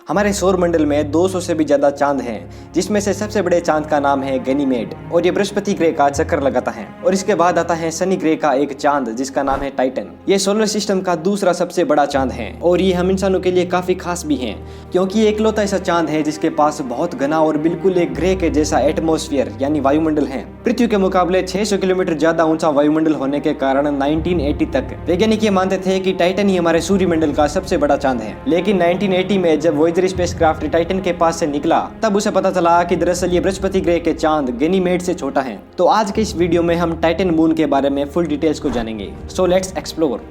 हमारे सौर मंडल में 200 से भी ज्यादा चांद हैं, जिसमें से सबसे बड़े चांद का नाम है गैनीमेड और ये बृहस्पति ग्रह का चक्कर लगाता है। और इसके बाद आता है शनि ग्रह का एक चांद जिसका नाम है टाइटन। ये सोलर सिस्टम का दूसरा सबसे बड़ा चांद है और ये हम इंसानों के लिए काफी खास भी है, क्योंकि ये इकलौता ऐसा चांद है जिसके पास बहुत घना और बिल्कुल एक ग्रह के जैसा एटमॉस्फेयर यानी वायुमंडल है। पृथ्वी के मुकाबले 600 किलोमीटर ज्यादा ऊंचा वायुमंडल होने के कारण 1980 तक वैज्ञानिक ये मानते थे कि टाइटन ही हमारे सूर्यमंडल का सबसे बड़ा चांद है। लेकिन 1980 में जब वॉयेजर स्पेसक्राफ्ट टाइटन के पास से निकला तब उसे पता चला कि दरअसल ये बृहस्पति ग्रह के चांद गैनीमेड से छोटा है। तो आज के इस वीडियो में हम टाइटन मून के बारे में फुल डिटेल्स को जानेंगे। So let's explore.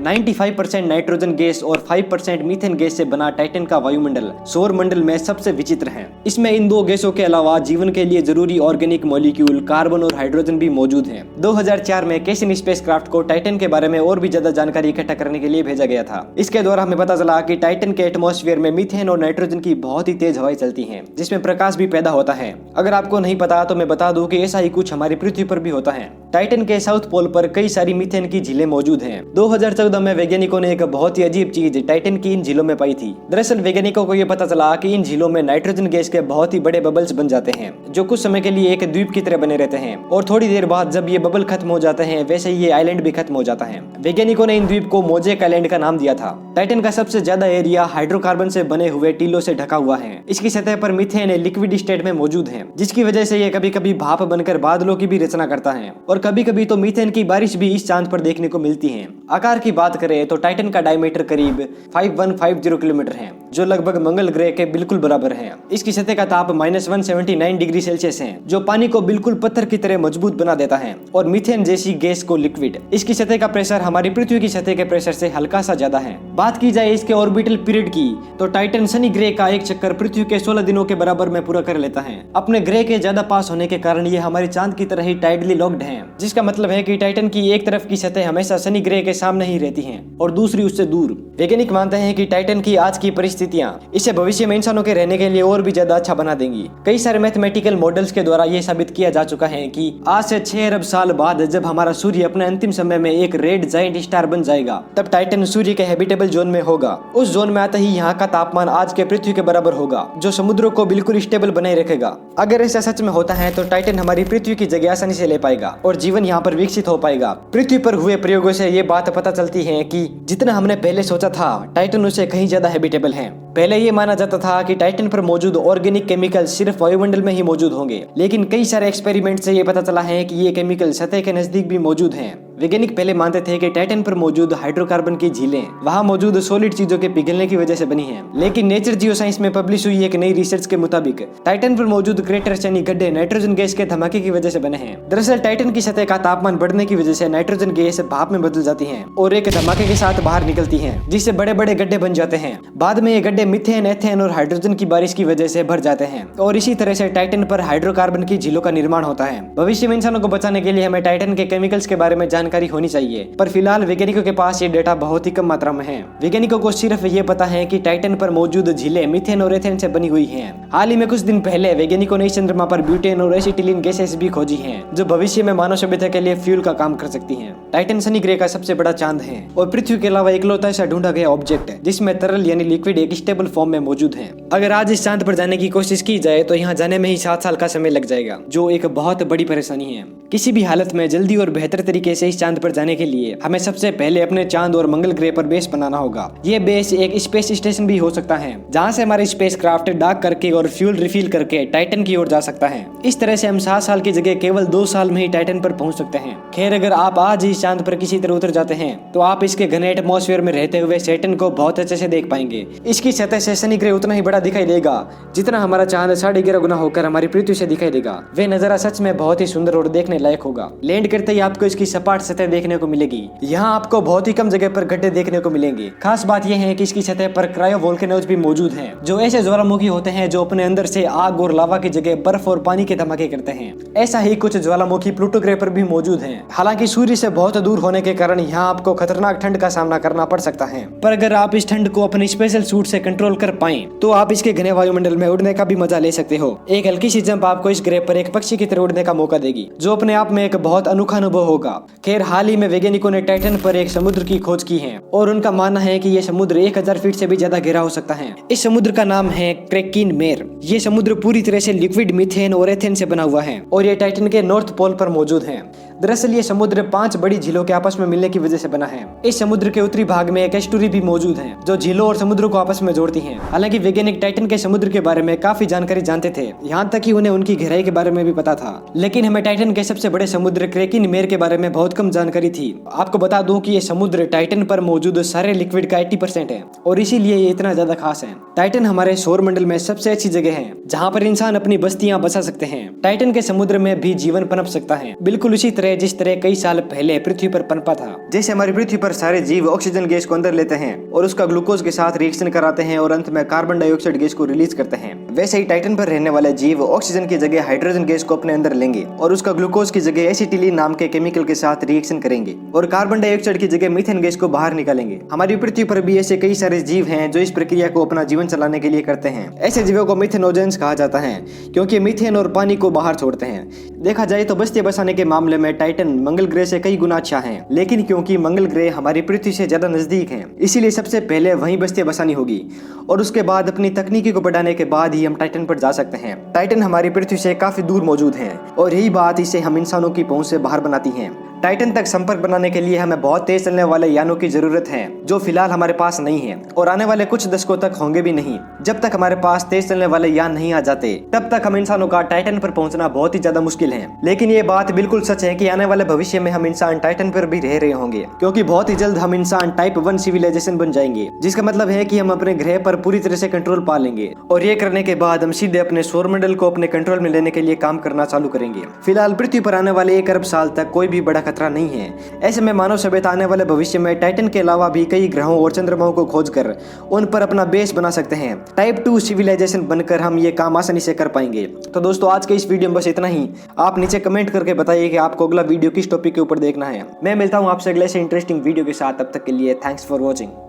95% nitrogen gas और 5% मीथेन गैस से बना टाइटन का वायुमंडल सौर मंडल में सबसे विचित्र है। इसमें इन दो गैसों के अलावा जीवन के लिए जरूरी ऑर्गेनिक मॉलिक्यूल कार्बन और हाइड्रोजन भी मौजूद हैं। 2004 में कैसिन स्पेसक्राफ्ट को टाइटन के बारे में और भी ज्यादा जानकारी इकट्ठा करने के लिए भेजा गया था। इसके दौरान हमें पता चला कि टाइटन के एटमॉस्फेयर में मीथेन और नाइट्रोजन की बहुत ही तेज हवाएं चलती हैं, जिसमें प्रकाश भी पैदा होता है। अगर आपको नहीं पता तो मैं बता दूं कि ऐसा ही कुछ हमारी पृथ्वी पर भी होता है। टाइटन के साउथ पोल पर कई सारी मीथेन की झीलें मौजूद हैं। 2014 में वैज्ञानिकों ने एक बहुत ही अजीब चीज टाइटन की इन झीलों में पाई थी। दरअसल वैज्ञानिकों को यह पता चला कि इन झीलों में नाइट्रोजन गैस के बहुत ही बड़े बबल्स बन जाते हैं, जो कुछ समय के लिए एक द्वीप की तरह बने रहते हैं और थोड़ी देर बाद जब ये बबल खत्म हो जाते हैं वैसे ही ये आइलैंड भी खत्म हो जाता है। वैज्ञानिकों ने इन द्वीप को मोजेक आइलैंड का नाम दिया था। टाइटन का सबसे ज्यादा एरिया हाइड्रोकार्बन से बने हुए टीलों से ढका हुआ है। इसकी सतह पर मीथेन लिक्विड स्टेट में मौजूद है, जिसकी वजह से ये कभी कभी भाप बनकर बादलों की भी रचना करता है और कभी कभी तो मीथेन की बारिश भी इस चांद पर देखने को मिलती है। आकार की बात करें तो टाइटन का डायमीटर करीब 5150 किलोमीटर है, जो लगभग मंगल ग्रह के बिल्कुल बराबर है। इसकी सतह का ताप -179 डिग्री सेल्सियस है, जो पानी को बिल्कुल पत्थर की तरह मजबूत बना देता है और मीथेन जैसी गैस को लिक्विड। इसकी सतह का प्रेशर हमारी पृथ्वी की सतह के प्रेशर से हल्का सा ज्यादा है। बात की जाए इसके ऑर्बिटल पीरियड की तो टाइटन शनि ग्रह का एक चक्कर पृथ्वी के 16 दिनों के बराबर में पूरा कर लेता है। अपने ग्रह के ज्यादा पास होने के कारण ये हमारे चांद की तरह ही टाइडली लॉक्ड है, जिसका मतलब है कि टाइटन की एक तरफ की सतह हमेशा शनि ग्रह के सामने ही रहती है और दूसरी उससे दूर। वैज्ञानिक मानते हैं कि टाइटन की आज की परिस्थितियां इसे भविष्य में इंसानों के रहने के लिए और भी ज्यादा अच्छा बना देंगी। कई सारे मैथमेटिकल मॉडल्स के द्वारा यह साबित किया जा चुका है कि आज से 6 अरब साल बाद जब हमारा सूर्य अपने अंतिम समय में एक रेड जायंट स्टार बन जाएगा, तब टाइटन सूर्य के हैबिटेबल जोन में होगा। उस जोन में आते ही यहाँ का तापमान आज के पृथ्वी के बराबर होगा, जो समुद्रों को बिल्कुल स्टेबल बनाए रखेगा। अगर ऐसा सच में होता है तो टाइटन हमारी पृथ्वी की जगह आसानी से ले पाएगा और जीवन यहाँ पर विकसित हो पाएगा। पृथ्वी पर हुए प्रयोगों से ये बात पता चलती है कि जितना हमने पहले सोचा था टाइटन उससे कहीं ज्यादा हैबिटेबल है। पहले ये माना जाता था कि टाइटन पर मौजूद ऑर्गेनिक केमिकल सिर्फ वायुमंडल में ही मौजूद होंगे, लेकिन कई सारे एक्सपेरिमेंट से ये पता चला है कि ये केमिकल सतह के नजदीक भी मौजूद हैं। वैज्ञानिक पहले मानते थे कि टाइटन पर मौजूद हाइड्रोकार्बन की झीलें वहां मौजूद सॉलिड चीजों के पिघलने की वजह से बनी हैं, लेकिन नेचर जियोसाइंस में पब्लिश हुई एक नई रिसर्च के मुताबिक टाइटन पर मौजूद क्रेटर्स यानी गड्ढे नाइट्रोजन गैस के धमाके की वजह से बने हैं। दरअसल टाइटन की सतह का तापमान बढ़ने की वजह से नाइट्रोजन गैस भाप में बदल जाती है और एक धमाके के साथ बाहर निकलती है, जिससे बड़े बड़े गड्ढे बन जाते हैं। बाद में ये गड्ढे मीथेन, एथेन और हाइड्रोजन की बारिश की वजह से भर जाते हैं और इसी तरह से टाइटन पर हाइड्रोकार्बन की झीलों का निर्माण होता है। भविष्य में इंसानों को बचाने के लिए हमें टाइटन के केमिकल्स के बारे में जानकारी होनी चाहिए, पर फिलहाल वैज्ञानिकों के पास ये डेटा बहुत ही कम मात्रा में है। वैज्ञानिकों को सिर्फ ये पता है कि टाइटन पर मौजूद झीलें मीथेन और एथेन से बनी हुई हैं। हाल ही में कुछ दिन पहले वैज्ञानिकों ने इस चंद्रमा पर ब्यूटेन और एसिटिलीन गैसेस भी खोजी हैं, जो भविष्य में मानव सभ्यता के लिए फ्यूल का काम कर सकती हैं। टाइटन शनि ग्रह का सबसे बड़ा चांद है और पृथ्वी के अलावा इकलौता ऐसा ढूंढा गया ऑब्जेक्ट है जिसमें तरल यानी लिक्विड एक स्टेबल फॉर्म में मौजूद है। अगर आज इस चांद पर जाने की कोशिश की जाए तो यहाँ जाने में ही 7 साल का समय लग जाएगा, जो एक बहुत बड़ी परेशानी है। किसी भी हालत में जल्दी और बेहतर तरीके से इस चांद पर जाने के लिए हमें सबसे पहले अपने चांद और मंगल ग्रह पर बेस बनाना होगा। ये बेस एक स्पेस स्टेशन भी हो सकता है, जहाँ से हमारे स्पेसक्राफ्ट डॉक करके और फ्यूल रिफिल करके टाइटन की ओर जा सकता है। इस तरह से हम 7 साल की जगह केवल 2 साल में ही टाइटन पर पहुंच सकते हैं। खैर, अगर आप आज ही चांद पर किसी तरह उतर जाते हैं तो आप इसके घने एटमॉस्फेयर में रहते हुए सैटर्न को बहुत अच्छे से देख पाएंगे। इसकी सतह से शनि ग्रह उतना ही बड़ा दिखाई देगा जितना हमारा चांद 11.5 गुना होकर हमारी पृथ्वी से दिखाई देगा। वह नजारा सच में बहुत ही सुंदर और देखने लायक होगा। लैंड करते ही आपको इसकी सपाट सतह देखने को मिलेगी। यहाँ आपको बहुत ही कम जगह पर गड्ढे देखने को मिलेंगे। खास बात यह है कि इसकी सतह पर क्रायो वोल्केनोज भी मौजूद हैं, जो ऐसे ज्वालामुखी होते हैं जो अपने अंदर से आग और लावा की जगह बर्फ और पानी के धमाके करते हैं। ऐसा ही कुछ ज्वालामुखी प्लूटो ग्रह पर भी मौजूद हैं। हालांकि सूर्य से बहुत दूर होने के कारण यहाँ आपको खतरनाक ठंड का सामना करना पड़ सकता है, पर अगर आप इस ठंड को अपने स्पेशल सूट से कंट्रोल कर पाएं तो आप इसके घने वायुमंडल में उड़ने का भी मजा ले सकते हो। एक हल्की सी जंप आपको इस ग्रह पर एक पक्षी की तरह उड़ने का मौका देगी, जो अपने आप में एक बहुत अनोखा अनुभव होगा। खैर, खैर हाल ही में वैज्ञानिकों ने टाइटन पर एक समुद्र की खोज की है और उनका मानना है कि यह समुद्र 1000 फीट से भी ज्यादा गहरा हो सकता है। इस समुद्र का नाम है क्रैकिन मेर। ये समुद्र पूरी तरह से लिक्विड मीथेन और एथेन से बना हुआ है और ये टाइटन के नॉर्थ पोल पर मौजूद है। दरअसल ये समुद्र 5 बड़ी झीलों के आपस में मिलने की वजह से बना है। इस समुद्र के उत्तरी भाग में एक एस्टुरी भी मौजूद है जो झीलों और समुद्रों को आपस में जोड़ती है। हालांकि वैज्ञानिक टाइटन के समुद्र के बारे में काफी जानकारी जानते थे, यहाँ तक कि उन्हें उनकी गहराई के बारे में भी पता था। लेकिन हमें टाइटन के सबसे बड़े समुद्र क्रैकिन मेर के बारे में बहुत कम जानकारी थी। आपको बता दूं कि ये समुद्र टाइटन पर मौजूद सारे लिक्विड का 80% है और इसीलिए ये इतना ज्यादा खास है। टाइटन हमारे सौर मंडल में सबसे अच्छी जगह है जहाँ पर इंसान अपनी बस्तियां बसा सकते हैं। टाइटन के समुद्र में भी जीवन पनप सकता है, बिल्कुल उसी तरह जिस तरह कई साल पहले पृथ्वी पर पनपा था। जैसे हमारी पृथ्वी पर सारे जीव ऑक्सीजन गैस को अंदर लेते हैं और उसका ग्लूकोज के साथ रिएक्शन कराते हैं और अंत में कार्बन डाइऑक्साइड गैस को रिलीज करते हैं, वैसे ही टाइटन पर रहने वाले जीव ऑक्सीजन की जगह हाइड्रोजन गैस को अपने अंदर लेंगे और उसका ग्लूकोज की जगह एसिटिलीन नाम के केमिकल के साथ रिएक्शन करेंगे और कार्बन डाइऑक्साइड की जगह मीथेन गैस को बाहर निकालेंगे। हमारी पृथ्वी पर भी ऐसे कई सारे जीव हैं जो इस प्रक्रिया को अपना जीवन चलाने के लिए करते हैं। ऐसे जीवों को मीथेनोजेंस कहा जाता है क्योंकि मीथेन और पानी को बाहर छोड़ते हैं। देखा जाए तो बस्ती बसाने के मामले में टाइटन मंगल ग्रह से कई गुना अच्छा है, लेकिन क्योंकि मंगल ग्रह हमारी पृथ्वी से ज्यादा नजदीक है इसीलिए सबसे पहले वहीं बस्ती बसानी होगी और उसके बाद अपनी तकनीकी को बढ़ाने के बाद ही हम टाइटन पर जा सकते हैं। टाइटन हमारी पृथ्वी से काफी दूर मौजूद है और यही बात इसे हम इंसानों की पहुंच से बाहर बनाती है। टाइटन तक संपर्क बनाने के लिए हमें बहुत तेज चलने वाले यानों की जरूरत है जो फिलहाल हमारे पास नहीं है और आने वाले कुछ दशकों तक होंगे भी नहीं। जब तक हमारे पास तेज चलने वाले यान नहीं आ जाते तब तक हम इंसानों का टाइटन पर पहुंचना बहुत ही ज्यादा मुश्किल है। लेकिन ये बात बिल्कुल सच है कि आने वाले भविष्य में हम इंसान टाइटन पर भी रह रहे होंगे क्योंकि बहुत ही जल्द हम इंसान टाइप 1 सिविलाइजेशन बन जाएंगे, जिसका मतलब है कि हम अपने ग्रह पर पूरी तरह से कंट्रोल पा लेंगे और ये करने के बाद हम सीधे अपने सौरमंडल को अपने कंट्रोल में लेने के लिए काम करना चालू करेंगे। फिलहाल पृथ्वी पर आने वाले 1 अरब साल तक कोई भी बड़ा खतरा नहीं है। ऐसे में मानव सभ्यता आने वाले भविष्य में टाइटन के अलावा भी कई ग्रहों और चंद्रमाओं को खोजकर उन पर अपना बेस बना सकते हैं। टाइप 2 सिविलाइजेशन बनकर हम ये काम आसानी से कर पाएंगे। तो दोस्तों आज के इस वीडियो में बस इतना ही। आप नीचे कमेंट करके बताइए कि आपको अगला वीडियो किस टॉपिक के ऊपर देखना है। मैं मिलता हूँ आपसे अगले से इंटरेस्टिंग वीडियो के साथ। तब तक के लिए थैंक्स फॉर वॉचिंग।